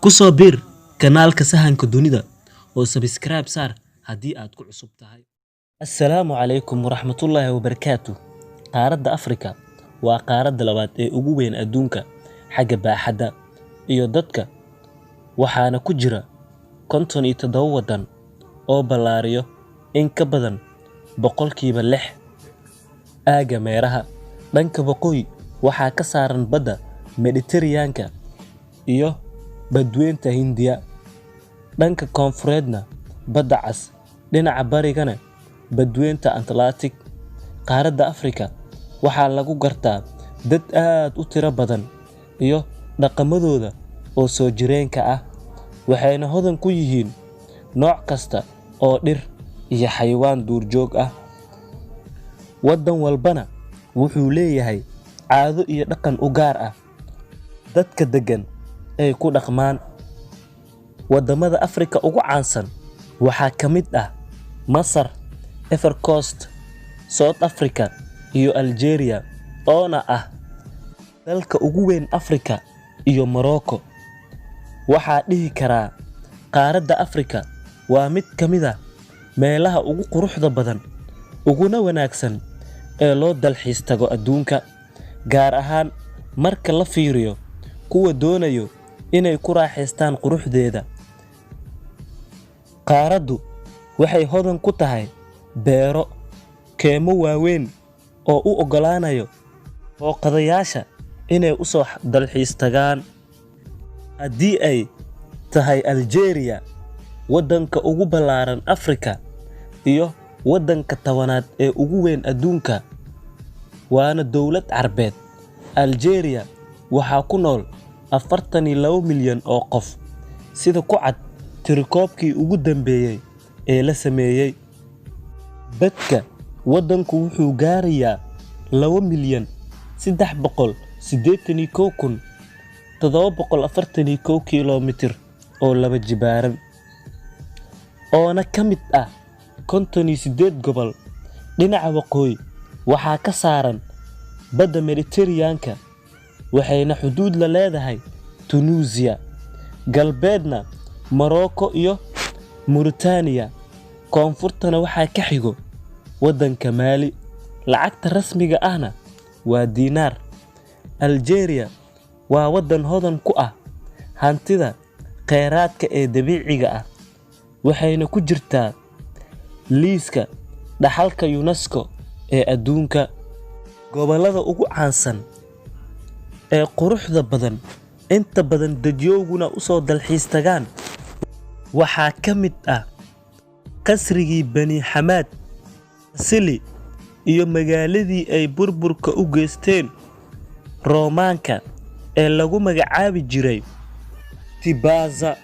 Ku soo biir kanaalka Sahanka Dunida oo subscribe saar haddii aad ku cusub tahay. Assalaamu calaykum waraxmatullaahi wabarakaatuh. Qaaradda Afrika waa qaaradda labaad ee ugu weyn adduunka xagga baaxadda iyo dadka, waxaana ku jira 57 waddan oo ballaariyo in ka badan 6%. Aagga meeraha dhanka waqooyi waxaa ka saaran badda Mediterranean-ka iyo badweynta Hindiya, dhanka koonfureedna badda Cas, dhinaca barigana badweynta Atlantic. Qaaradda Afrika waxaa lagu gartaa dad aad u tiro badan iyo dhaqamadooda oo soo jireenka ah, waxayna hodan ku yihiin nooc kasta oo dhir iyo xayawaan duurjoog ah. Waddan walbana wuxuu leeyahay caado iyo dhaqan u gaar ah dadka degan ay ku dhaqmaan. Waddamada Afrika ugu caansan waxaa ka mid ah Masar, Ivory Coast, South Africa iyo Algeria oona ah dalka ugu weyn Afrika, iyo Morocco. Waxaa dhihi karaa qaaradda Afrika waa mid ka mid ah meelaha ugu quruxda badan uguna wanaagsan ee loo dalxiis tago adduunka, gaar ahaan marka la fiiriyo kuwa doonayo inay ku raaxaystaan quruxdeeda. Qaaraddu waxay hodan ku tahay beero, keymo waaweyn oo u oggolaanayo booqdayaasha inay u soo dalxiis tagaan. Haddii ay tahay Algeria, waddanka ugu ballaaran Afrika iyo waddanka 10aad ee ugu weyn adduunka, waana dowlad Carbeed. Algeria waxaa ku nool 42 milyan oo qof, sida ku cad tirakoobkii ugu dambeeyay ee la sameeyay. Badka waddanku wuxuu gaarayaa 2,381,741 kiiloomitir oo laba jibaaran, oona ka mid ah 58 gobol. Dhinaca waqooyi waxaa ka saaran badda Mediterranean-ka, waxayna xuduud la leedahay Tunisia, galbeedna Morocco iyo Mauritania, koonfurtana waxaa ka xigo waddanka Mali. Lacagta rasmiga ahna waa diinaar. Algeria waa waddan hodan ku ah hantida kheyraadka ee dabiiciga ah, waxayna ku jirtaa liiska dhaxalka UNESCO ee adduunka. Gobollada ugu caansan ee quruxda badan inta badan dadyooguna u soo dalxiis tagaan waxaa ka mid ah qasrigii Bani Hamad, Sili, iyo magaaladii ay burburka u geysteen Roomaanka ee lagu magacaabi jiray Tibaza.